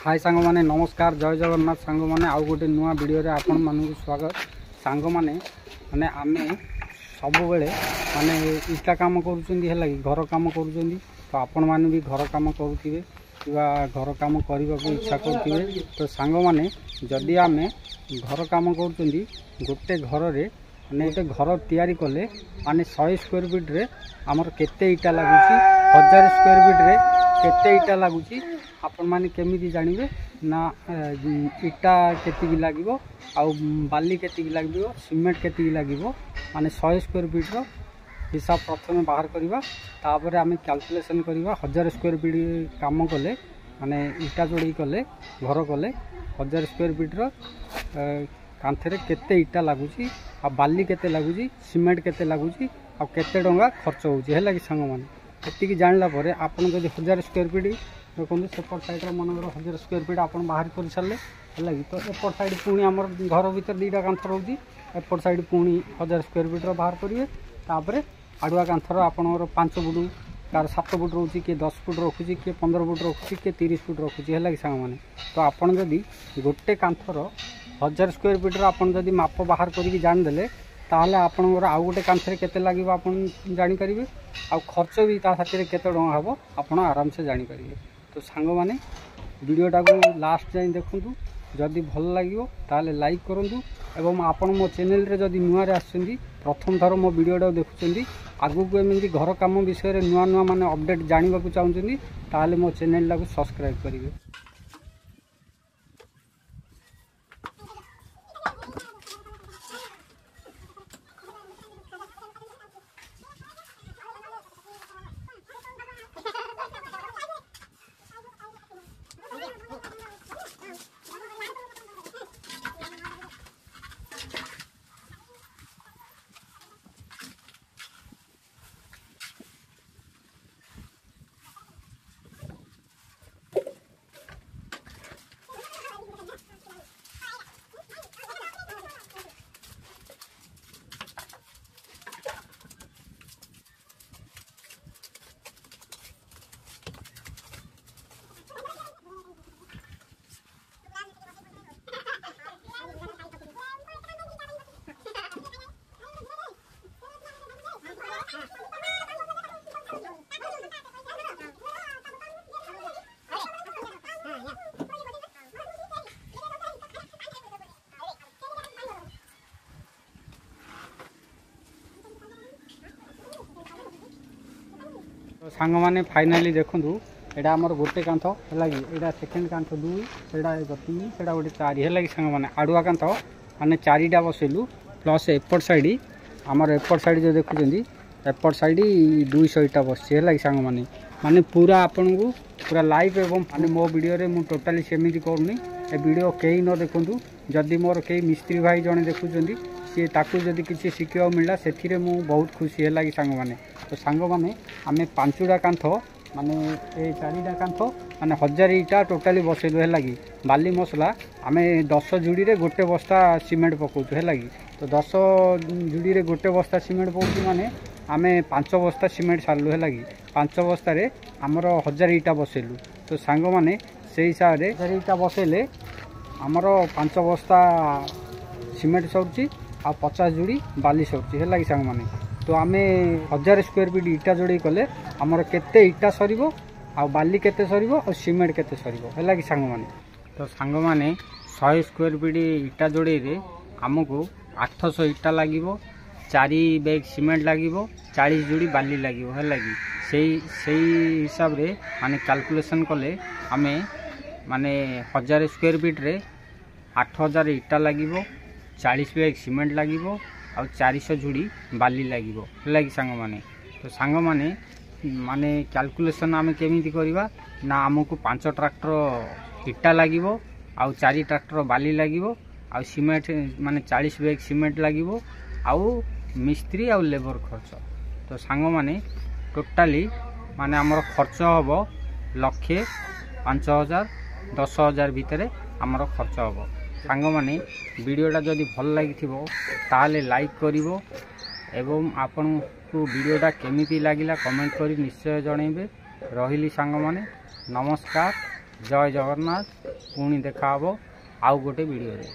हाय सांग माने नमस्कार जय जगन्नाथ सांग माने आउ गोटे नुआ वीडियो रे आपण मानू स्वागत। सांग माने माने आमे सब बेले माने इटा काम करूचंदी है लगी घर काम करूचंदी तो आपण माने भी घर काम करूथिबे किबा घर काम करबा को इच्छा करथिबे तो सांग माने जदी आमे घर काम करूचंदी गोटे घर रे माने गोटे घर तैयारी कले माने 100 स्क्वायर फीट रे हमर केते इटा लागुची 1000 स्क्वायर फीट रे केते इटा लागुची आपण माने केमिति जानिबे ना इटा केति लागिबो आउ बाली केति लागिबो सीमेंट केति लागिबो माने 100 स्क्वायर फीट रो हिसाब प्रथमे बाहर करबा तापर आमे कैलकुलेशन करबा 1000 स्क्वायर फीट काम कले माने इटा जोड़ी कले घर कले 1000 स्क्वायर फीट रो कांथरे केते इटा लागुची आ बाली केते लागुची सीमेंट केते लागुची आ केते डंगा खर्च होउची हेला कि संग माने एति कि जानला परे आपण जदी 1000 स्क्वायर फीट देखो सेपट साइड मनकर 1000 स्क्वायर फीट आप बाहर कर सारे है तो एपट साइड पुणी आम घर भर दीटा कांथ रोचे एपट साइड पुणी 1000 स्क्वायर फीट बाहर करेंगे तापर आड़ुआ कांथर आपंकर 5 फुट कार 7 फुट रोचे किए 10 फुट रखुची किए 15 फुट रखुची किए 30 फुट रखुची है कि सांग मैंने तो आपड़ जदि गोटे कांथर 1000 स्क्वायर फीट आपड़ माप बाहर करके जानीदे ताहले आपणकर आउ गोटे कांथरे केते लागिबो आपन जानि परिबे आ खर्च भी ता साथी रे केते डंगा हबो आपन आराम से जानि परिबे। तो सांग माने वीडियोटा को लास्ट जाए देखु जदि भल लगे ताले लाइक करूँ एवं आपण मो चैनल रे जदि नुआ रे आछंदी प्रथम थर मो वीडियोटा देखुचंदी आगु को एमती घर काम विषय रे नुआ नुआ माने अपडेट जानिबा को चाहुचंदी ताले मो चैनल को सब्सक्राइब करिवे। सांग माने फाइनाली देखु एटा आमर गोटे कांथ है कि एटा सेकेंड कांथ 2 सेटा 3 सेटा गोटे 4 है कि सांग माने आडुआ कांथ माने 4टा बसेलु प्लस एपट साइड आमर एपट साइड जो देखुचंदी एपट साइड 200 इटा बसछि है कि सांग माने माने पूरा आपन को पूरा लाइव एवं माने मो वीडियो रे मु टोटली सेमिति करनी ए वीडियो केही न देखंतु जदि मोर केही मिस्त्री भाई जने देखुचंदी सी ताकू जदि किसी शिखिया मिलला सेथिरे मु बहुत खुशी है कि सांग माने। तो सांग माने आमे 5टा कांथ माने ए 4टा कांथ माने 1000 इटा टोटाली बसेलु है कि बाली मसला आमे 10 जुड़ी रे गोटे बस्ता सीमेंट पकाउछु है कि तो 10 जुड़ी रे गोटे बस्ता सीमेंट पकाउछु माने आमे 5 बस्ता सीमेंट सारलु है कि 5 बस्ता रे हमर 1000 इटा बसेलु। तो सांग माने से हिसाब रे 1000 इटा बसेले हमर 5 बस्ता सीमेंट सरुची आ 50 जुड़ी बाली सरुची है कि सांग माने तो आमे 1000 स्क्वायर फीट इटा जोड़ी कले हमर केते इटा सरीबो आ बाली केते सरीबो और सीमेंट केते सरीबो हैला कि सांग माने। तो सांग माने 100 स्क्वायर फीट इटा जोड़ी रे हमको 800 इटा लागिबो 4 बैग सीमेंट लागिबो 40 जोड़ी बाली लागिबो हैला कि सेही हिसाब रे माने कैलकुलेशन कले आमे माने 1000 स्क्वायर फीट रे 8000 इटा लागिबो 40 बैग सीमेंट लागिबो आ 400 जुड़ी बाली लागिबो है कि सांग माने। तो सांग माने माने कैलकुलेशन आमे केमिति करबा ना हमको 5 ट्रैक्टर इटा लागिबो आ 4 ट्रैक्टर बाली लागिबो आ सीमेंट माने 40 बैग सीमेंट लागिबो आ मिस्त्री आ लेबर खर्च। तो सांग माने टोटाली माने हमर खर्च हबो 1,05,000 10,000 भितरे हमर खर्च हबो। सांग माने वीडियोटा जदि भल लगी ताले लाइक करिवो एवं आपन को वीडियोटा केमिति लागिला कमेंट करी निश्चय जणैबे। रहिली सांग माने नमस्कार ଜୟ ଜଗନ୍ନାଥ। ପୁଣି ଦେଖା ହେବ ଆଉ ଗୋଟେ ଭିଡ଼ିଓରେ।